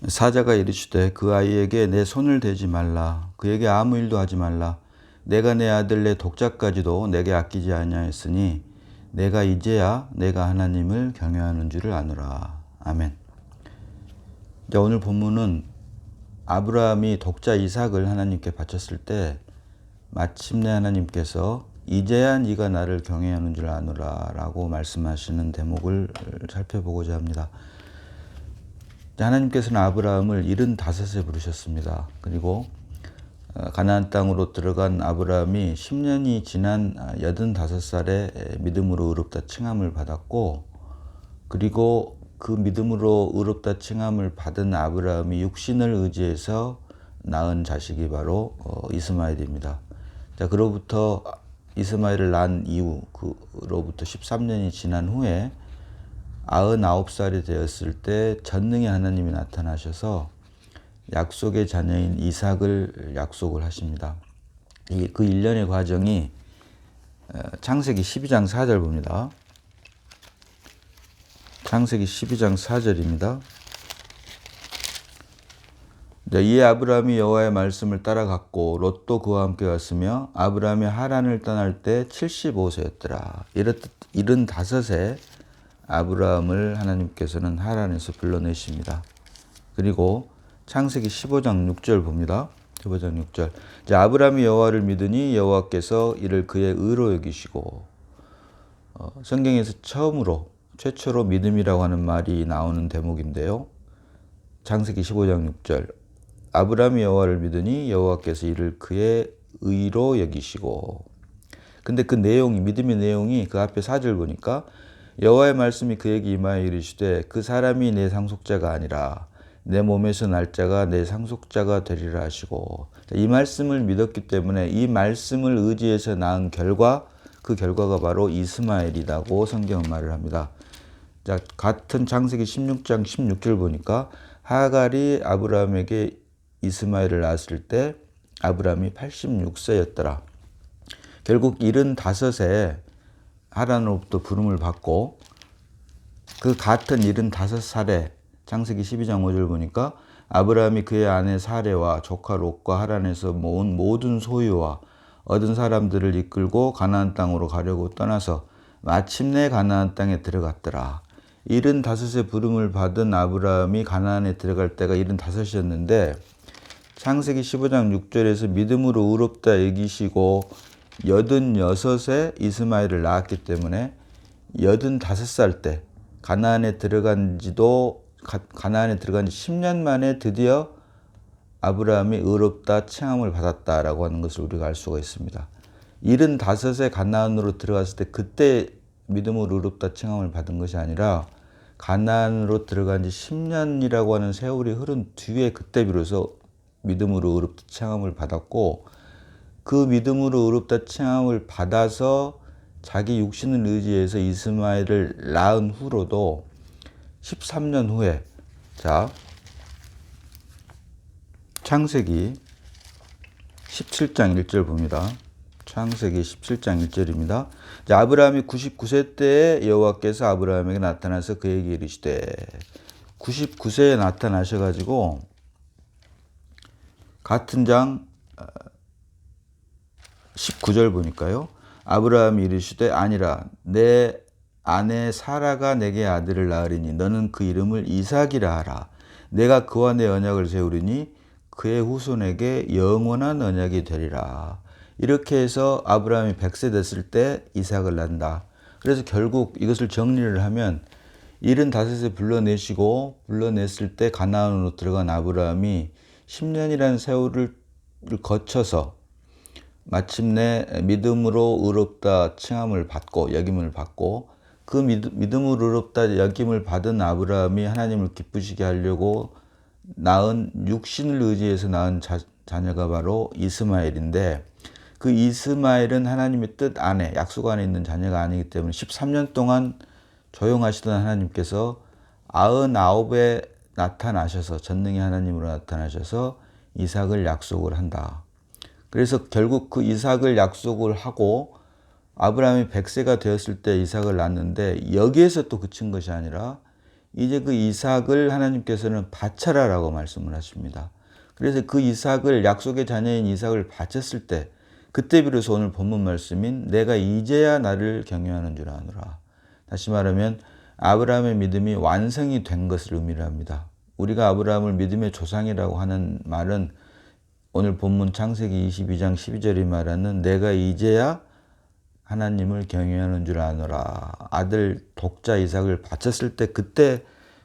사자가 이르시되 그 아이에게 내 손을 대지 말라. 그에게 아무 일도 하지 말라. 내가 내 아들 내 독자까지도 내게 아끼지 아니하였으니 내가 이제야 내가 하나님을 경외하는 줄을 아노라. 아멘. 자, 오늘 본문은 아브라함이 독자 이삭을 하나님께 바쳤을 때 마침내 하나님께서 이제야 네가 나를 경외하는 줄 아노라 라고 말씀하시는 대목을 살펴보고자 합니다. 하나님께서는 아브라함을 75세 부르셨습니다. 그리고 가나안 땅으로 들어간 아브라함이 10년이 지난 85살에 믿음으로 의롭다 칭함을 받았고, 그리고 그 믿음으로 의롭다 칭함을 받은 아브라함이 육신을 의지해서 낳은 자식이 바로 이스마엘입니다. 자, 그로부터 이스마엘을 낳은 이후 그로부터 13년이 지난 후에 99살이 되었을 때 전능의 하나님이 나타나셔서 약속의 자녀인 이삭을 약속을 하십니다. 그 일련의 과정이 창세기 12장 4절 봅니다. 창세기 12장 4절입니다. 이에 아브라함이 여호와의 말씀을 따라갔고 롯도 그와 함께 갔으며 아브라함이 하란을 떠날 때 75세였더라. 이렇듯 75세 아브라함을 하나님께서는 하란에서 불러내십니다. 그리고 창세기 15장 6절 봅니다. 15장 6절. 아브라함이 여호와를 믿으니 여호와께서 이를 그의 의로 여기시고, 성경에서 최초로 믿음이라고 하는 말이 나오는 대목인데요. 창세기 15장 6절. 아브라함이 여호와를 믿으니 여호와께서 이를 그의 의로 여기시고. 근데 그 내용이, 믿음의 내용이 그 앞에 4절 보니까 여호와의 말씀이 그에게 임하여 이르시되 그 사람이 내 상속자가 아니라 내 몸에서 날 자가 내 상속자가 되리라 하시고, 이 말씀을 믿었기 때문에 이 말씀을 의지해서 낳은 결과, 그 결과가 바로 이스마엘이라고 성경은 말을 합니다. 자, 같은 창세기 16장 16절 보니까 하갈이 아브라함에게 이스마엘을 낳았을 때 아브라함이 86세였더라. 결국 75세 하란으로부터 부름을 받고, 그 같은 75살에 창세기 12장 5절 보니까 아브라함이 그의 아내 사레와 조카 롯과 하란에서 모은 모든 소유와 얻은 사람들을 이끌고 가나안 땅으로 가려고 떠나서 마침내 가나안 땅에 들어갔더라. 75세 부름을 받은 아브라함이 가나안에 들어갈 때가 75이었는데 창세기 15장 6절에서 믿음으로 의롭다 여기시고 86세 이스마엘을 낳았기 때문에 85살 때 가나안에 들어간 지 10년 만에 드디어 아브라함이 의롭다 칭함을 받았다라고 하는 것을 우리가 알 수가 있습니다. 75세 가나안으로 들어갔을 때 그때 믿음으로 의롭다 칭함을 받은 것이 아니라 가나안으로 들어간 지 10년이라고 하는 세월이 흐른 뒤에 그때 비로소 믿음으로 의롭다 칭함을 받았고, 그 믿음으로 의롭다 칭함을 받아서 자기 육신을 의지해서 이스마엘을 낳은 후로도 13년 후에, 자, 창세기 17장 1절 봅니다. 창세기 17장 1절입니다. 아브라함이 99세 때에 여호와께서 아브라함에게 나타나서 그에게 이르시되, 99세에 나타나셔가지고 같은 장 19절 보니까요. 아브라함이 이르시되 아니라 내 아내 사라가 내게 아들을 낳으리니 너는 그 이름을 이삭이라 하라. 내가 그와 내 언약을 세우리니 그의 후손에게 영원한 언약이 되리라. 이렇게 해서 아브라함이 100세 됐을 때 이삭을 낳는다. 그래서 결국 이것을 정리를 하면 75세 불러냈을 때 가나안으로 들어간 아브라함이 10년이라는 세월을 거쳐서 마침내 믿음으로 의롭다 칭함을 받고 여김을 받고, 그 믿음으로 의롭다 여김을 받은 아브라함이 하나님을 기쁘시게 하려고 낳은 육신을 의지해서 낳은 자녀가 바로 이스마엘인데, 그 이스마엘은 하나님의 뜻 안에, 약속 안에 있는 자녀가 아니기 때문에 13년 동안 조용하시던 하나님께서 99에 나타나셔서, 전능의 하나님으로 나타나셔서 이삭을 약속을 한다. 그래서 결국 그 이삭을 약속을 하고 아브라함이 100세가 되었을 때 이삭을 낳았는데, 여기에서 또 그친 것이 아니라 이제 그 이삭을 하나님께서는 바쳐라라고 말씀을 하십니다. 그래서 그 이삭을 약속의 자녀인 이삭을 바쳤을 때 그때 비로소 오늘 본문 말씀인 내가 이제야 나를 경외하는 줄 아노라. 다시 말하면 아브라함의 믿음이 완성이 된 것을 의미를 합니다. 우리가 아브라함을 믿음의 조상이라고 하는 말은 오늘 본문 창세기 22장 12절이 말하는 내가 이제야 하나님을 경외하는 줄 아노라. 아들 독자 이삭을 바쳤을 때 그때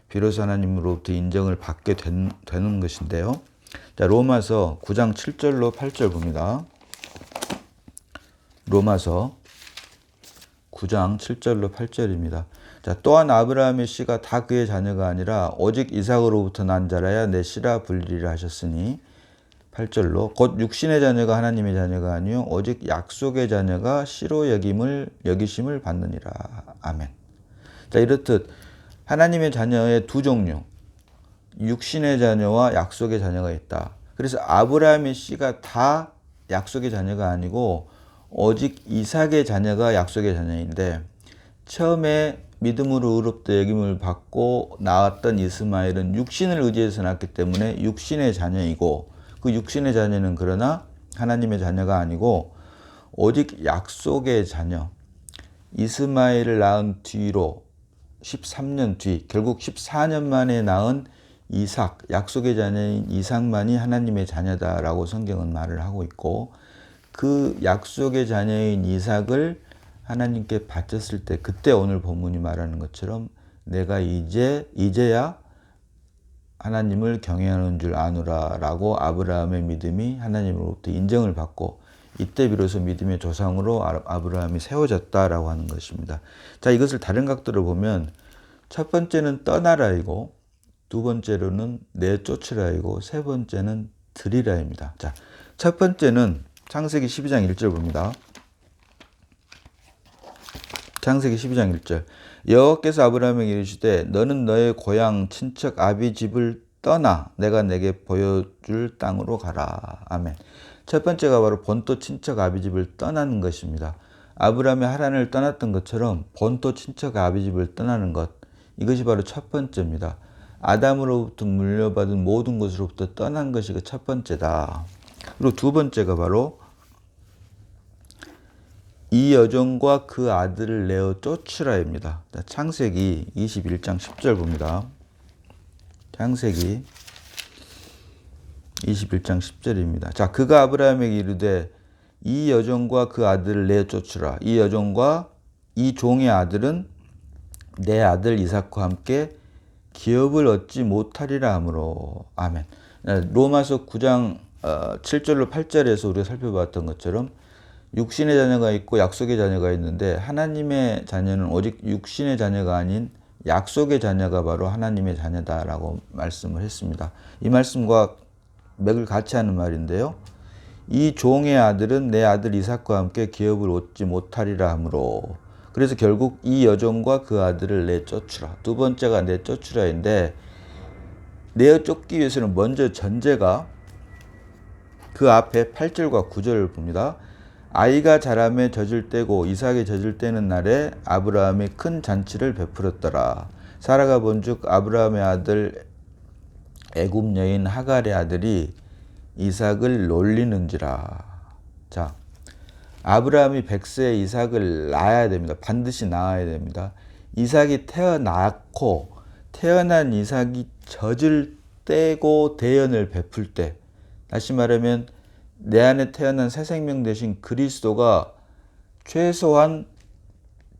비로소 하나님으로부터 인정을 받게 되는 것인데요. 자, 로마서 9장 7절로 8절 봅니다. 로마서 9장 7절로 8절입니다. 자, 또한 아브라함의 씨가 다 그의 자녀가 아니라 오직 이삭으로부터 난 자라야 내 씨라 불리리라 하셨으니 8절로 곧 육신의 자녀가 하나님의 자녀가 아니요 오직 약속의 자녀가 씨로 여기심을 받느니라. 아멘. 자, 이렇듯 하나님의 자녀의 두 종류, 육신의 자녀와 약속의 자녀가 있다. 그래서 아브라함의 씨가 다 약속의 자녀가 아니고 오직 이삭의 자녀가 약속의 자녀인데 처음에 믿음으로 의롭다 여김을 받고 낳았던 이스마엘은 육신을 의지해서 낳았기 때문에 육신의 자녀이고 그 육신의 자녀는 그러나 하나님의 자녀가 아니고 오직 약속의 자녀 이스마엘을 낳은 뒤로 13년 뒤 결국 14년 만에 낳은 이삭 약속의 자녀인 이삭만이 하나님의 자녀다라고 성경은 말을 하고 있고 그 약속의 자녀인 이삭을 하나님께 바쳤을 때 그때 오늘 본문이 말하는 것처럼 내가 이제야 하나님을 경외하는 줄 아노라라고 아브라함의 믿음이 하나님으로부터 인정을 받고 이때 비로소 믿음의 조상으로 아브라함이 세워졌다라고 하는 것입니다. 자, 이것을 다른 각도로 보면 첫 번째는 떠나라이고 두 번째로는 내쫓으라이고 세 번째는 드리라입니다. 자, 첫 번째는 창세기 12장 1절 봅니다. 창세기 12장 1절 여호와께서 아브라함에게 이르시되 너는 너의 고향 친척 아비 집을 떠나 내가 내게 보여줄 땅으로 가라. 아멘. 첫 번째가 바로 본토 친척 아비 집을 떠나는 것입니다. 아브라함이 하란을 떠났던 것처럼 본토 친척 아비 집을 떠나는 것 이것이 바로 첫 번째입니다. 아담으로부터 물려받은 모든 것으로부터 떠난 것이 그 첫 번째다. 그리고 두 번째가 바로 이 여종과 그 아들을 내어 쫓으라입니다. 창세기 21장 10절 봅니다. 창세기 21장 10절입니다. 자, 그가 아브라함에게 이르되 이 여종과 그 아들을 내어 쫓으라. 이 여종과 이 종의 아들은 내 아들 이삭과 함께 기업을 얻지 못하리라 하므로. 아멘. 로마서 9장 7절로 8절에서 우리가 살펴봤던 것처럼 육신의 자녀가 있고 약속의 자녀가 있는데 하나님의 자녀는 오직 육신의 자녀가 아닌 약속의 자녀가 바로 하나님의 자녀다라고 말씀을 했습니다. 이 말씀과 맥을 같이 하는 말인데요. 이 종의 아들은 내 아들 이삭과 함께 기업을 얻지 못하리라 하므로 그래서 결국 이 여종과 그 아들을 내쫓으라. 두 번째가 내쫓으라인데 내어 쫓기 위해서는 먼저 전제가 그 앞에 8절과 9절을 봅니다. 아이가 자라매 젖을 떼고 이삭이 젖을 떼는 날에 아브라함이 큰 잔치를 베풀었더라. 사라가 본즉 아브라함의 아들 애굽 여인 하갈의 아들이 이삭을 놀리는지라. 자, 아브라함이 100세에 이삭을 낳아야 됩니다. 반드시 낳아야 됩니다. 이삭이 태어났고 태어난 이삭이 젖을 떼고 대연을 베풀 때 다시 말하면 내 안에 태어난 새 생명 대신 그리스도가 최소한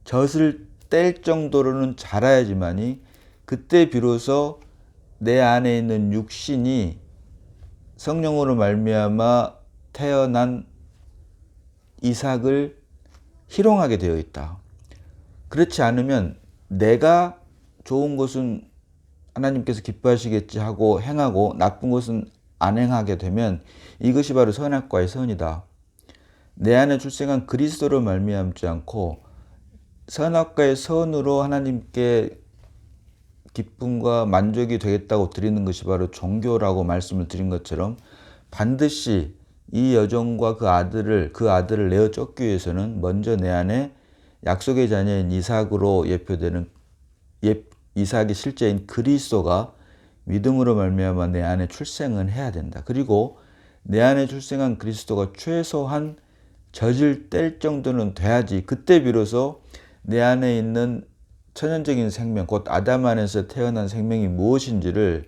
젖을 뗄 정도로는 자라야지만이 그때 비로소 내 안에 있는 육신이 성령으로 말미암아 태어난 이삭을 희롱하게 되어 있다. 그렇지 않으면 내가 좋은 것은 하나님께서 기뻐하시겠지 하고 행하고 나쁜 것은 안 행하게 되면 이것이 바로 선악과의 선이다. 내 안에 출생한 그리스도로 말미암지 않고 선악과의 선으로 하나님께 기쁨과 만족이 되겠다고 드리는 것이 바로 종교라고 말씀을 드린 것처럼 반드시 이 여종과 그 아들을 내어 쫓기 위해서는 먼저 내 안에 약속의 자녀인 이삭으로 예표되는 이삭의 실제인 그리스도가 믿음으로 말미암아 내 안에 출생은 해야 된다. 그리고 내 안에 출생한 그리스도가 최소한 젖을 뗄 정도는 돼야지 그때 비로소 내 안에 있는 천연적인 생명, 곧 아담 안에서 태어난 생명이 무엇인지를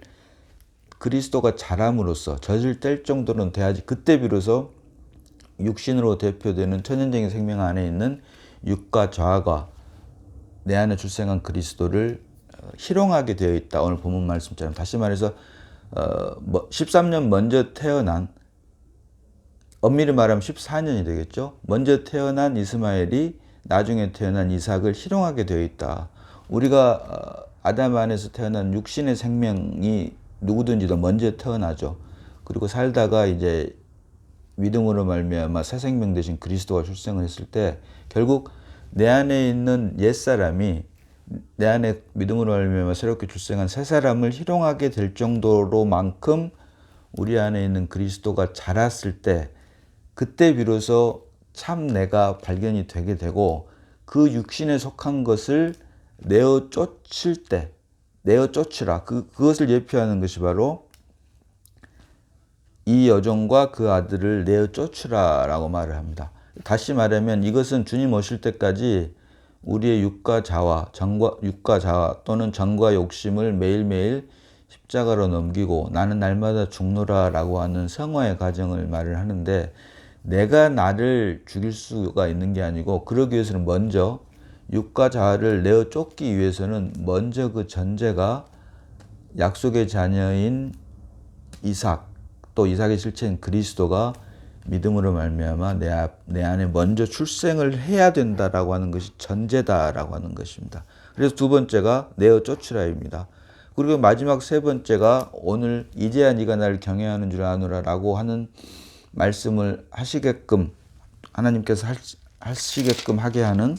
그리스도가 자람으로써 젖을 뗄 정도는 돼야지 그때 비로소 육신으로 대표되는 천연적인 생명 안에 있는 육과 자아가 내 안에 출생한 그리스도를 희롱하게 되어 있다. 오늘 본문 말씀처럼 다시 말해서 13년 먼저 태어난, 엄밀히 말하면 14년이 되겠죠. 먼저 태어난 이스마엘이 나중에 태어난 이삭을 희롱하게 되어 있다. 우리가 아담 안에서 태어난 육신의 생명이 누구든지 더 먼저 태어나죠. 그리고 살다가 이제 믿음으로 말미암아 새 생명 되신 그리스도가 출생을 했을 때 결국 내 안에 있는 옛사람이 내 안에 믿음으로 말미암아 새롭게 출생한 새 사람을 희롱하게 될 정도로만큼 우리 안에 있는 그리스도가 자랐을 때 그때 비로소 참 내가 발견이 되게 되고 그 육신에 속한 것을 내어 쫓을 때 내어 쫓으라 그것을 예표하는 것이 바로 이 여종과 그 아들을 내어 쫓으라 라고 말을 합니다. 다시 말하면 이것은 주님 오실 때까지 우리의 육과 자와 또는 정과 욕심을 매일매일 십자가로 넘기고 나는 날마다 죽노라 라고 하는 성화의 과정을 말을 하는데 내가 나를 죽일 수가 있는 게 아니고 그러기 위해서는 먼저 육과 자아를 내어 쫓기 위해서는 먼저 그 전제가 약속의 자녀인 이삭 또 이삭의 실체인 그리스도가 믿음으로 말미암아 내 안에 먼저 출생을 해야 된다라고 하는 것이 전제다라고 하는 것입니다. 그래서 두 번째가 내어 쫓으라입니다. 그리고 마지막 세 번째가 오늘 이제야 네가 나를 경외하는 줄 아노라라고 하는 말씀을 하시게끔 하나님께서 하시게끔 하게 하는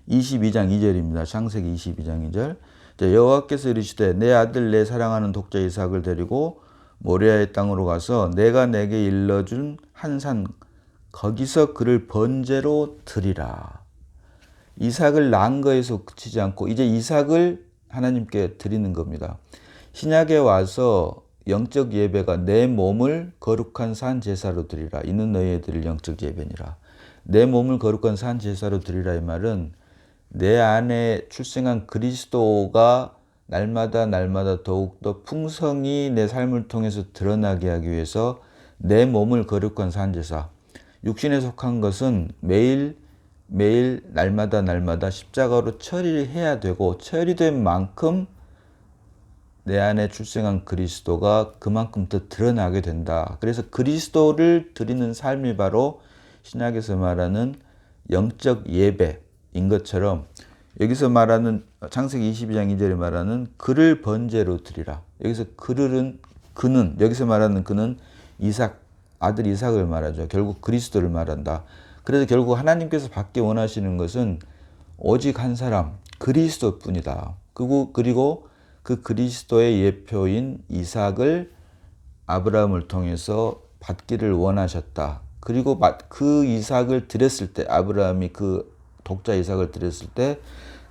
22장 2절입니다. 창세기 22장 2절. 여호와께서 이르시되 내 아들 내 사랑하는 독자 이삭을 데리고 모리아의 땅으로 가서 내가 내게 일러준 한 산 거기서 그를 번제로 드리라. 이삭을 낳은 거에서 그치지 않고 이제 이삭을 하나님께 드리는 겁니다. 신약에 와서 영적 예배가 내 몸을 거룩한 산 제사로 드리라. 이는 너희에 드릴 영적 예배니라. 내 몸을 거룩한 산 제사로 드리라 이 말은 내 안에 출생한 그리스도가 날마다 더욱더 풍성히 내 삶을 통해서 드러나게 하기 위해서 내 몸을 거룩한 산 제사. 육신에 속한 것은 매일 날마다 십자가로 처리해야 되고 처리된 만큼 내 안에 출생한 그리스도가 그만큼 더 드러나게 된다. 그래서 그리스도를 드리는 삶이 바로 신약에서 말하는 영적 예배인 것처럼 여기서 말하는 창세기 22장 2절에 말하는 그를 번제로 드리라. 여기서 그는 여기서 말하는 그는 아들 이삭을 말하죠. 결국 그리스도를 말한다. 그래서 결국 하나님께서 받기 원하시는 것은 오직 한 사람 그리스도뿐이다. 그리고 그 그리스도의 예표인 이삭을 아브라함을 통해서 받기를 원하셨다. 그리고 그 이삭을 드렸을 때 아브라함이 그 독자 이삭을 드렸을 때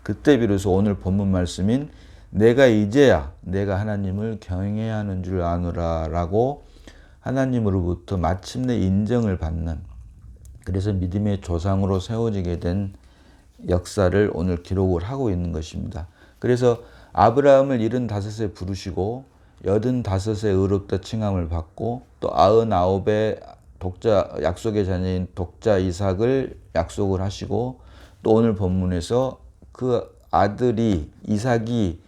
그때 비로소 오늘 본문 말씀인 내가 이제야 내가 하나님을 경외해야 하는 줄 아노라 라고 하나님으로부터 마침내 인정을 받는 그래서 믿음의 조상으로 세워지게 된 역사를 오늘 기록을 하고 있는 것입니다. 그래서 아브라함을 75세 부르시고 85세 의롭다 칭함을 받고 또 99의 약속의 자녀인 독자 이삭을 약속을 하시고 또 오늘 본문에서 그 아들이 이삭이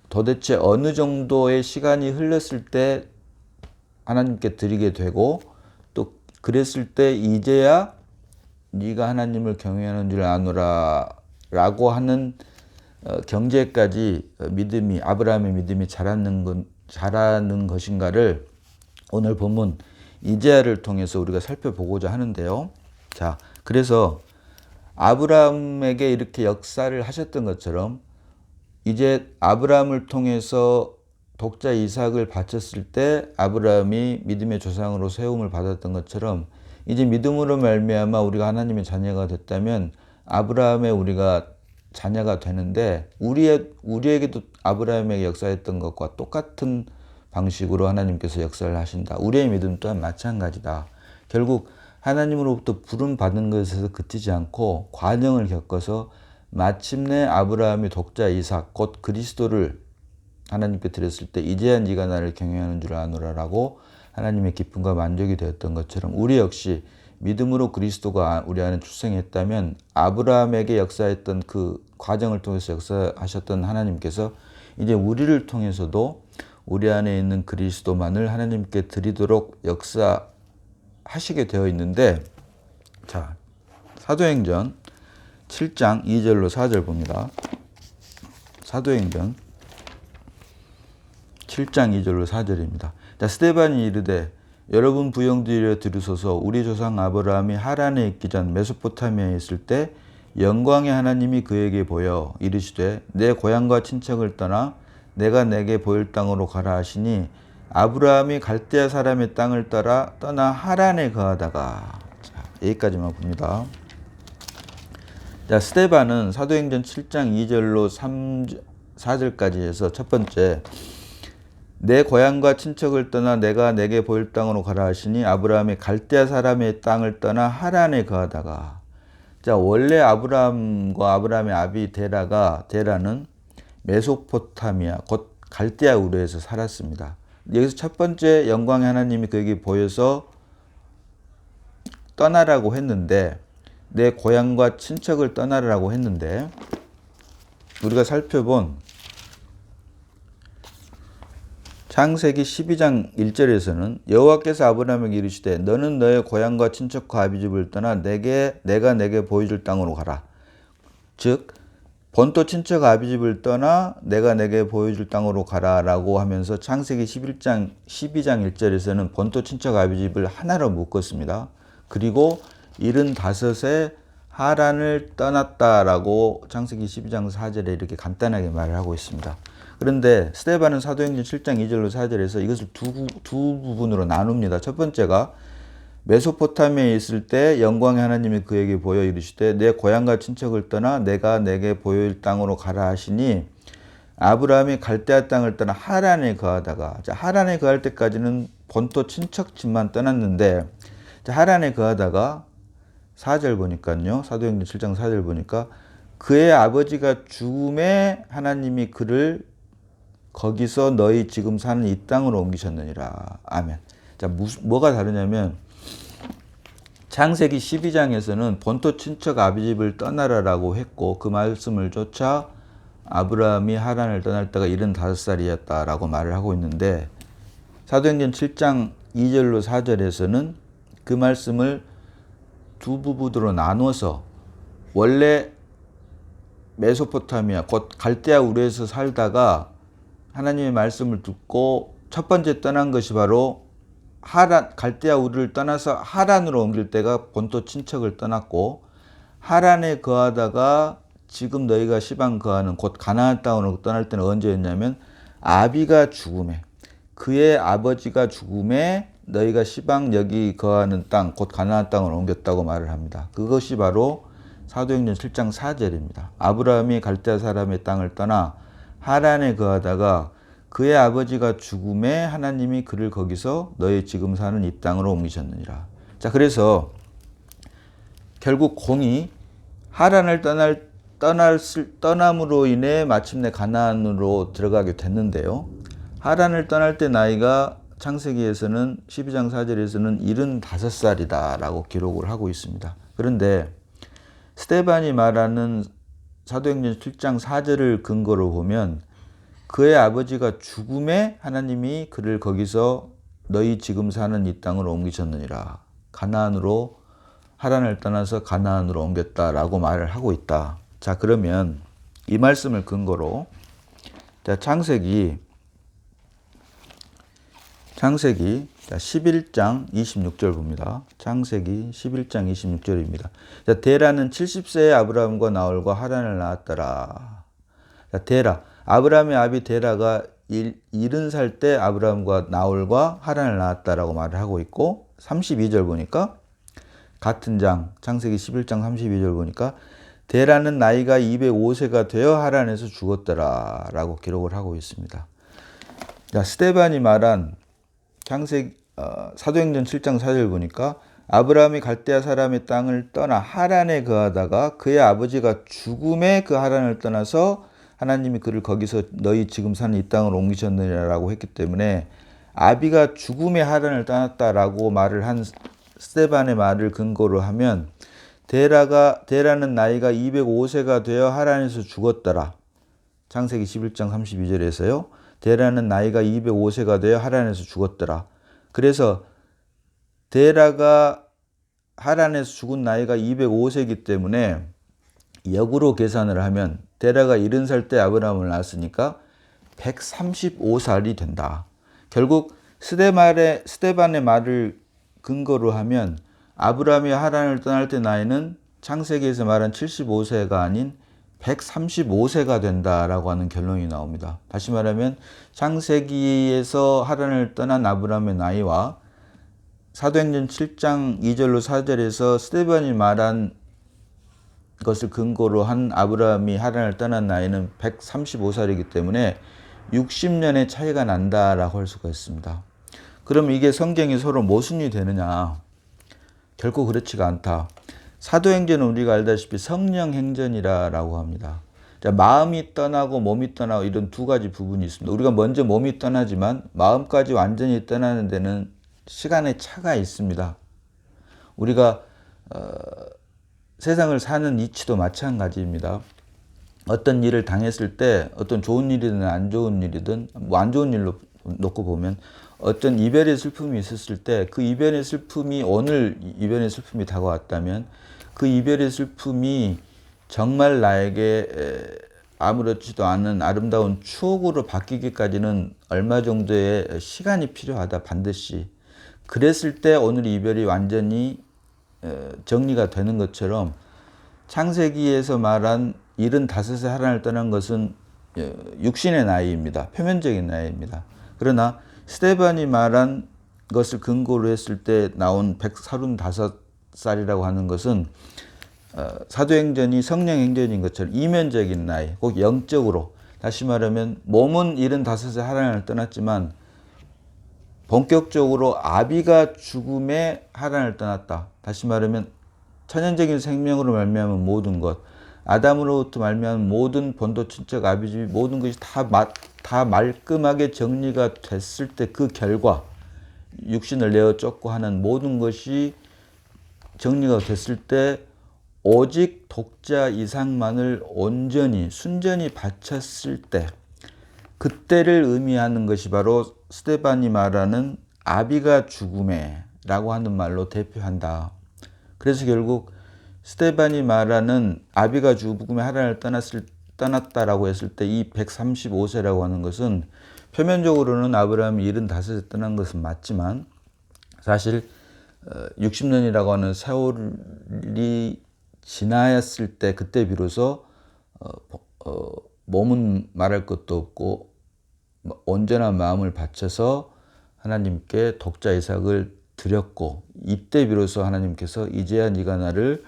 도대체 어느 정도의 시간이 흘렀을 때 하나님께 드리게 되고 또 그랬을 때 이제야 네가 하나님을 경외하는 줄 아노라 라고 하는 경제까지 아브라함의 믿음이 자라는 것인가를 오늘 본문 이제야를 통해서 우리가 살펴보고자 하는데요. 그래서 아브라함에게 이렇게 역사를 하셨던 것처럼 이제 아브라함을 통해서 독자 이삭을 바쳤을 때 아브라함이 믿음의 조상으로 세움을 받았던 것처럼 이제 믿음으로 말미암아 우리가 하나님의 자녀가 됐다면 아브라함의 우리가 자녀가 되는데 우리에게도 아브라함에게 역사했던 것과 똑같은 방식으로 하나님께서 역사를 하신다. 우리의 믿음 또한 마찬가지다. 결국 하나님으로부터 부름 받은 것에서 그치지 않고 과정을 겪어서 마침내 아브라함이 독자 이삭 곧 그리스도를 하나님께 드렸을 때 이제야 네가 나를 경외하는 줄 아노라라고 하나님의 기쁨과 만족이 되었던 것처럼 우리 역시 믿음으로 그리스도가 우리 안에 출생했다면 아브라함에게 역사했던 그 과정을 통해서 역사하셨던 하나님께서 이제 우리를 통해서도 우리 안에 있는 그리스도만을 하나님께 드리도록 역사하시게 되어 있는데, 자, 사도행전 7장 2절로 4절 봅니다. 사도행전 7장 2절로 4절입니다. 자, 스데반이 이르되 여러분 부형들이여 들으소서. 우리 조상 아브라함이 하란에 있기 전 메소포타미아에 있을 때 영광의 하나님이 그에게 보여 이르시되 내 고향과 친척을 떠나 내가 내게 보일 땅으로 가라 하시니 아브라함이 갈대아 사람의 땅을 떠나 하란에 거하다가, 자, 여기까지만 봅니다. 자, 스데반은 사도행전 7장 2절로 4절까지 해서 첫 번째, 내 고향과 친척을 떠나 내가 내게 보일 땅으로 가라 하시니 아브라함이 갈대아 사람의 땅을 떠나 하란에 거하다가. 자, 원래 아브라함과 아브라함의 아비 데라는 메소포타미아 곧 갈대아 우르에서 살았습니다. 여기서 첫 번째 영광의 하나님이 그에게 보여서 떠나라고 했는데, 내 고향과 친척을 떠나라고 했는데, 우리가 살펴본 창세기 12장 1절에서는 여호와께서 아브라함에게 이르시되 너는 너의 고향과 친척과 아비집을 떠나 내가 내게 보여줄 땅으로 가라. 즉 본토 친척 아비집을 떠나 내가 내게 보여줄 땅으로 가라라고 하면서 창세기 12장 1절에서는 본토 친척 아비집을 하나로 묶었습니다. 그리고 75세 하란을 떠났다라고 창세기 12장 4절에 이렇게 간단하게 말을 하고 있습니다. 그런데 스데반은 사도행전 7장 2절로 4절에서 이것을 두 부분으로 나눕니다. 첫 번째가 메소포타미아에 있을 때 영광의 하나님이 그에게 보여 이르시되 내 고향과 친척을 떠나 내가 내게 보일 땅으로 가라 하시니 아브라함이 갈대아 땅을 떠나 하란에 거하다가, 자, 하란에 거할 때까지는 본토 친척 집만 떠났는데, 자, 하란에 거하다가 4절 보니까요, 사도행전 7장 4절 보니까 그의 아버지가 죽음에 하나님이 그를 거기서 너희 지금 사는 이 땅으로 옮기셨느니라. 아멘. 자, 뭐가 다르냐면 창세기 12장에서는 본토 친척 아비집을 떠나라라고 했고 그 말씀을 쫓아 아브라함이 하란을 떠날 때가 75살이었다라고 말을 하고 있는데, 사도행전 7장 2절로 4절에서는 그 말씀을 두 부분으로 나눠서 원래 메소포타미아 곧 갈대아 우르에서 살다가 하나님의 말씀을 듣고 첫 번째 떠난 것이 바로 갈대아 우르를 떠나서 하란으로 옮길 때가 본토 친척을 떠났고, 하란에 거하다가 지금 너희가 시방 거하는 곧 가나안 땅으로 떠날 때는 언제였냐면 아비가 죽음에, 그의 아버지가 죽음에 너희가 시방 여기 거하는 땅 곧 가나안 땅으로 옮겼다고 말을 합니다. 그것이 바로 사도행전 7장 4절입니다. 아브라함이 갈대아 사람의 땅을 떠나 하란에 거하다가 그의 아버지가 죽음에 하나님이 그를 거기서 너희 지금 사는 이 땅으로 옮기셨느니라. 자, 그래서 결국 공이 하란을 떠남으로 인해 마침내 가나안으로 들어가게 됐는데요. 하란을 떠날 때 나이가 창세기에서는 12장 4절에서는 75살이다 라고 기록을 하고 있습니다. 그런데 스데반이 말하는 사도행전 7장 4절을 근거로 보면 그의 아버지가 죽음에 하나님이 그를 거기서 너희 지금 사는 이 땅으로 옮기셨느니라. 가나안으로, 하란을 떠나서 가나안으로 옮겼다라고 말을 하고 있다. 자, 그러면 이 말씀을 근거로 자, 창세기 11장 26절 봅니다. 창세기 11장 26절입니다. 자, 데라는 70세의 아브라함과 나홀과 하란을 낳았더라. 자, 아브라함의 아비 데라가 70살 때 아브라함과 나홀과 하란을 낳았다라고 말을 하고 있고, 32절 보니까 같은 장 창세기 11장 32절 보니까 데라는 나이가 205세가 되어 하란에서 죽었더라 라고 기록을 하고 있습니다. 자, 스데반이 말한 사도행전 7장 4절 보니까 아브라함이 갈대아 사람의 땅을 떠나 하란에 거하다가 그의 아버지가 죽음에 그 하란을 떠나서 하나님이 그를 거기서 너희 지금 사는 이 땅으로 옮기셨느냐라고 했기 때문에 아비가 죽음의 하란을 떠났다라고 말을 한 스데반의 말을 근거로 하면 데라는 나이가 205세가 되어 하란에서 죽었더라. 창세기 11장 32절에서요. 데라는 나이가 205세가 되어 하란에서 죽었더라. 그래서 데라가 하란에서 죽은 나이가 205세이기 때문에 역으로 계산을 하면 데라가 70살 때 아브라함을 낳았으니까 135살이 된다. 결국 스데반의 말을 근거로 하면 아브라함이 하란을 떠날 때 나이는 창세기에서 말한 75세가 아닌 135세가 된다라고 하는 결론이 나옵니다. 다시 말하면 창세기에서 하란을 떠난 아브라함의 나이와 사도행전 7장 2절로 4절에서 스데반이 말한 것을 근거로 한 아브라함이 하란을 떠난 나이는 135살이기 때문에 60년의 차이가 난다라고 할 수가 있습니다. 그럼 이게 성경이 서로 모순이 되느냐? 결코 그렇지가 않다. 사도행전은 우리가 알다시피 성령 행전이라고 합니다. 자, 마음이 떠나고 몸이 떠나고 이런 두 가지 부분이 있습니다. 우리가 먼저 몸이 떠나지만 마음까지 완전히 떠나는 데는 시간의 차가 있습니다. 우리가 세상을 사는 이치도 마찬가지입니다. 어떤 일을 당했을 때 어떤 좋은 일이든 안 좋은 일이든 안 좋은 일로 놓고 보면 어떤 이별의 슬픔이 있었을 때 그 이별의 슬픔이 오늘 이별의 슬픔이 다가왔다면 그 이별의 슬픔이 정말 나에게 아무렇지도 않은 아름다운 추억으로 바뀌기까지는 얼마 정도의 시간이 필요하다 반드시. 그랬을 때 오늘 이별이 완전히 정리가 되는 것처럼 창세기에서 말한 75세 하란을 떠난 것은 육신의 나이입니다. 표면적인 나이입니다. 그러나 스데반이 말한 것을 근거로 했을 때 나온 135살이라고 하는 것은 사도행전이 성령행전인 것처럼 이면적인 나이, 꼭 영적으로 다시 말하면 몸은 75세 하란을 떠났지만 본격적으로 아비가 죽음에 하란을 떠났다. 다시 말하면 천연적인 생명으로 말미암은 모든 것, 아담으로부터 말미암은 모든 본토 친척 아비집 모든 것이 다 말끔하게 정리가 됐을 때 그 결과 육신을 내어 쫓고 하는 모든 것이 정리가 됐을 때 오직 독자 이삭만을 온전히 순전히 바쳤을 때 그때를 의미하는 것이 바로 스데반이 말하는 아비가 죽음에 라고 하는 말로 대표한다. 그래서 결국 스데반이 말하는 아비가 죽음에 하란을 떠났다라고 했을 때 이 135세라고 하는 것은 표면적으로는 아브라함이 75세 떠난 것은 맞지만 사실 60년이라고 하는 세월이 지나였을 때 그때 비로소 몸은 말할 것도 없고 온전한 마음을 바쳐서 하나님께 독자 이삭을 드렸고 이때 비로소 하나님께서 이제야 네가 나를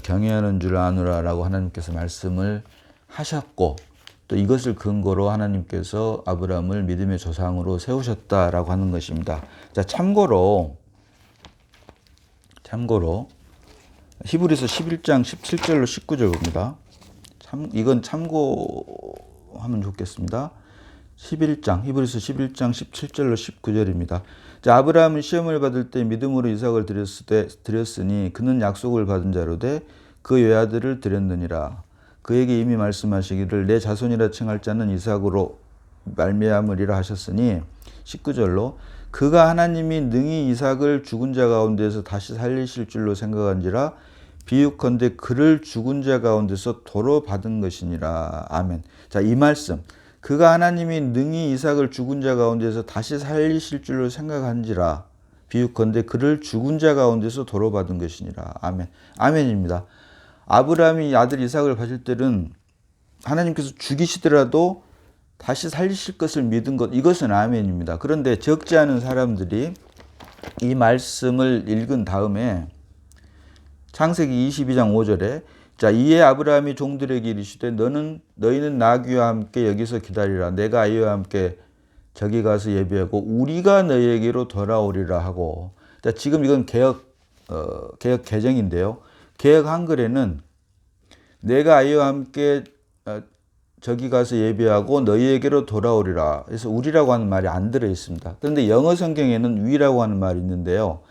경외하는 줄 아노라라고 하나님께서 말씀을 하셨고 또 이것을 근거로 하나님께서 아브라함을 믿음의 조상으로 세우셨다라고 하는 것입니다. 자, 참고로 히브리서 11장 17절로 19절 봅니다. 이건 참고하면 좋겠습니다. 히브리서 11장 17절로 19절입니다. 자, 아브라함은 시험을 받을 때 믿음으로 이삭을 드렸으니 그는 약속을 받은 자로 돼 그 외아들을 드렸느니라. 그에게 이미 말씀하시기를 내 자손이라 칭할 자는 이삭으로 말미암으리라 하셨으니 19절로 그가 하나님이 능히 이삭을 죽은 자 가운데서 다시 살리실 줄로 생각한지라 비유컨대 그를 죽은 자 가운데서 도로 받은 것이니라. 아멘. 자, 이 말씀 그가 하나님이 능히 이삭을 죽은 자 가운데서 다시 살리실 줄로 생각한지라 비유컨대 그를 죽은 자 가운데서 도로 받은 것이니라. 아멘. 아멘입니다. 아브라함이 아들 이삭을 가질 때는 하나님께서 죽이시더라도 다시 살리실 것을 믿은 것, 이것은 아멘입니다. 그런데 적지 않은 사람들이 이 말씀을 읽은 다음에 창세기 22장 5절에 자, 이에 아브라함이 종들에게 이르시되 너희는 나귀와 함께 여기서 기다리라. 내가 아이와 함께 저기 가서 예배하고 우리가 너희에게로 돌아오리라 하고. 자, 지금 이건 개역 개정인데요. 개역 한글에는 내가 아이와 함께 저기 가서 예배하고 너희에게로 돌아오리라. 그래서 우리라고 하는 말이 안 들어 있습니다. 그런데 영어 성경에는 위라고 하는 말이 있는데요.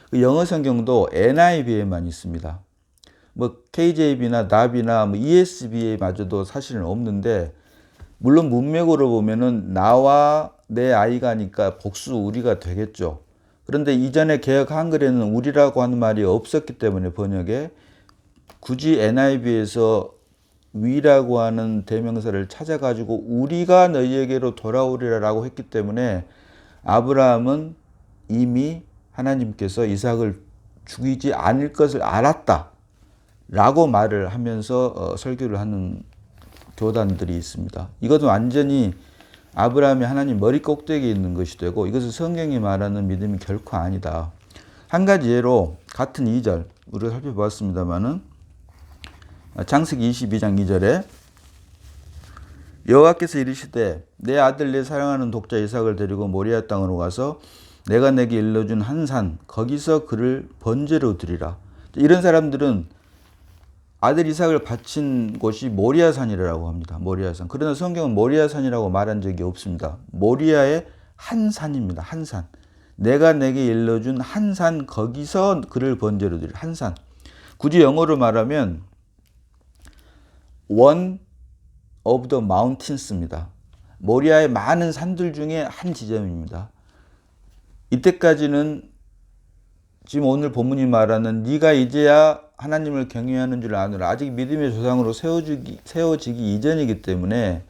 그 영어 성경도 NIV에만 있습니다. 뭐 KJV나 나비나 뭐 ESV에마저도 사실은 없는데, 물론 문맥으로 보면은 나와 내 아이가니까 복수 우리가 되겠죠. 그런데 이전에 개역 한글에는 우리라고 하는 말이 없었기 때문에 번역에 굳이 NIV에서 위라고 하는 대명사를 찾아가지고 우리가 너희에게로 돌아오리라라고 했기 때문에 아브라함은 이미 하나님께서 이삭을 죽이지 않을 것을 알았다 라고 말을 하면서 설교를 하는 교단들이 있습니다. 이것은 완전히 아브라함이 하나님 머리 꼭대기에 있는 것이 되고, 이것은 성경이 말하는 믿음이 결코 아니다. 한 가지 예로 같은 2절 우리가 살펴보았습니다마는 창세기 22장 2절에 여호와께서 이르시되 내 아들 내 사랑하는 독자 이삭을 데리고 모리아 땅으로 가서 내가 내게 일러준 한 산 거기서 그를 번제로 드리라. 이런 사람들은 아들 이삭을 바친 곳이 모리아산이라고 합니다. 모리아산. 그러나 성경은 모리아산이라고 말한 적이 없습니다. 모리아의 한 산입니다. 한 산. 내가 내게 일러준 한 산 거기서 그를 번제로 드리라. 한 산. 굳이 영어로 말하면 one of the mountains입니다. 모리아의 많은 산들 중에 한 지점입니다. 이때까지는 지금 오늘 본문이 말하는 네가 이제야 하나님을 경외하는 줄 아노라. 아직 믿음의 조상으로 세워지기 이전이기 때문에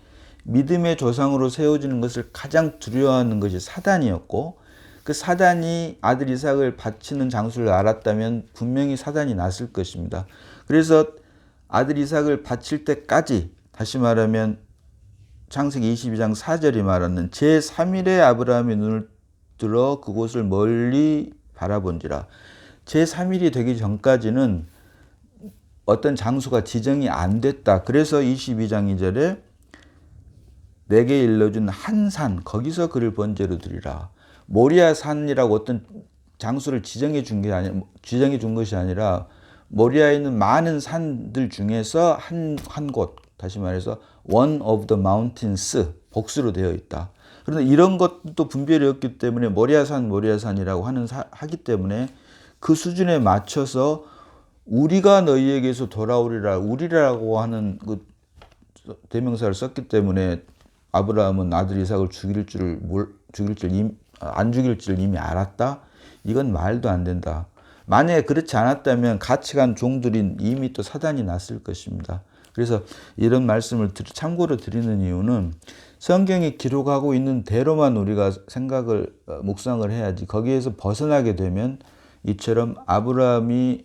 믿음의 조상으로 세워지는 것을 가장 두려워하는 것이 사단이었고, 그 사단이 아들 이삭을 바치는 장소를 알았다면 분명히 사단이 났을 것입니다. 그래서 아들 이삭을 바칠 때까지, 다시 말하면 창세기 22장 4절이 말하는 제3일에 아브라함이 눈을 들어 그곳을 멀리 바라본지라. 제3일이 되기 전까지는 어떤 장소가 지정이 안 됐다. 그래서 22장 2절에 내게 일러준 한 산 거기서 그를 번제로 드리라. 모리아 산이라고 어떤 장소를 지정해 준 것이 아니라 모리아에 있는 많은 산들 중에서 한 곳, 다시 말해서 one of the mountains, 복수로 되어 있다. 그런데 이런 것도 분별이 없기 때문에 모리아산이라고 하기 때문에 그 수준에 맞춰서 우리가 너희에게서 돌아오리라, 우리라고 하는 그 대명사를 썼기 때문에 아브라함은 아들 이삭을 안 죽일 줄 이미 알았다? 이건 말도 안 된다. 만약에 그렇지 않았다면 같이 간 종들인 이미 또 사단이 났을 것입니다. 그래서 이런 말씀을 참고로 드리는 이유는 성경이 기록하고 있는 대로만 우리가 묵상을 해야지, 거기에서 벗어나게 되면 이처럼 아브라함은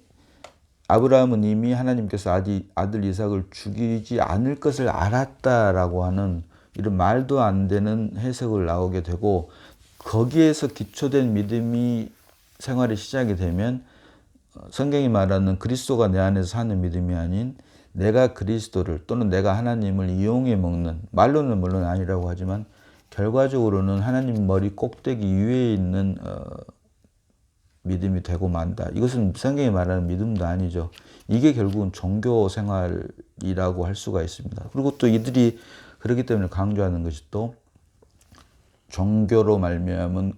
이미 하나님께서 아들 이삭을 죽이지 않을 것을 알았다라고 하는 이런 말도 안 되는 해석을 나오게 되고, 거기에서 기초된 믿음이 생활이 시작이 되면 성경이 말하는 그리스도가 내 안에서 사는 믿음이 아닌 내가 그리스도를 또는 내가 하나님을 이용해 먹는, 말로는 물론 아니라고 하지만 결과적으로는 하나님 머리 꼭대기 위에 있는 믿음이 되고 만다. 이것은 성경이 말하는 믿음도 아니죠. 이게 결국은 종교 생활이라고 할 수가 있습니다. 그리고 또 이들이 그렇기 때문에 강조하는 것이 또 종교로 말미암은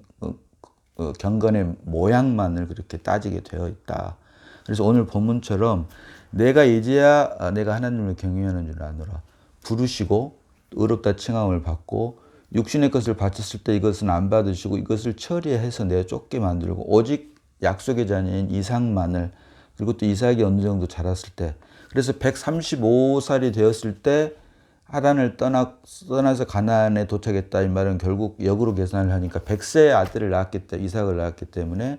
경건의 모양만을 그렇게 따지게 되어 있다. 그래서 오늘 본문처럼 내가 이제야 내가 하나님을 경외하는 줄 아노라. 부르시고 의롭다 칭함을 받고 육신의 것을 바쳤을 때 이것은 안 받으시고 이것을 처리해서 내쫓게 만들고 오직 약속의 자녀인 이삭만을, 그리고 또 이삭이 어느 정도 자랐을 때, 그래서 135살이 되었을 때 하란을 떠나서 가나안에 도착했다. 이 말은 결국 역으로 계산을 하니까 100세의 아들을 이삭을 낳았기 때문에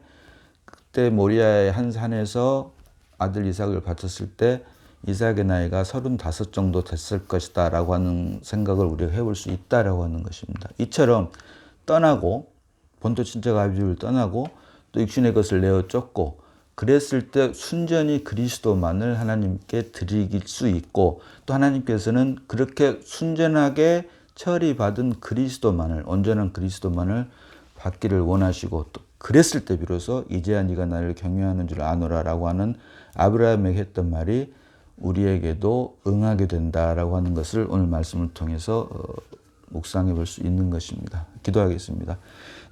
그때 모리아의 한 산에서 아들 이삭을 바쳤을 때 이삭의 나이가 35 정도 됐을 것이다 라고 하는 생각을 우리가 해볼 수 있다라고 하는 것입니다. 이처럼 떠나고 본토 친척 아비집을 떠나고 또 육신의 것을 내어 쫓고 그랬을 때 순전히 그리스도만을 하나님께 드릴 수 있고, 또 하나님께서는 그렇게 순전하게 처리받은 그리스도만을, 온전한 그리스도만을 받기를 원하시고, 또 그랬을 때 비로소 이제야 네가 나를 경외하는 줄 아노라라고 하는 아브라함에게 했던 말이 우리에게도 응하게 된다라고 하는 것을 오늘 말씀을 통해서 묵상해 볼 수 있는 것입니다. 기도하겠습니다.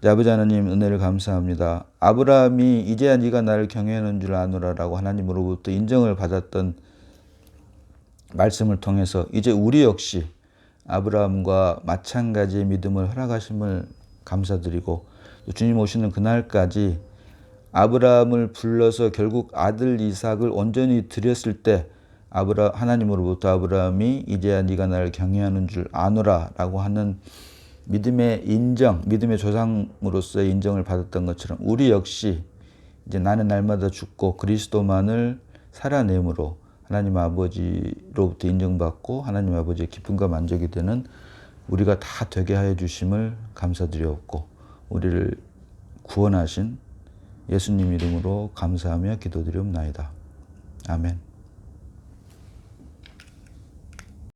아버지 하나님, 은혜를 감사합니다. 아브라함이 이제야 네가 나를 경외하는 줄 아노라라고 하나님으로부터 인정을 받았던 말씀을 통해서 이제 우리 역시 아브라함과 마찬가지의 믿음을 허락하심을 감사드리고, 주님 오시는 그날까지 아브라함을 불러서 결국 아들 이삭을 온전히 드렸을 때 하나님으로부터 아브라함이 이제야 네가 나를 경외하는 줄 아노라라고 하는 믿음의 인정, 믿음의 조상으로서의 인정을 받았던 것처럼 우리 역시 이제 나는 날마다 죽고 그리스도만을 살아내므로 하나님 아버지로부터 인정받고 하나님 아버지의 기쁨과 만족이 되는 우리가 다 되게 하여 주심을 감사드리옵고, 우리를 구원하신 예수님 이름으로 감사하며 기도드리옵나이다. 아멘.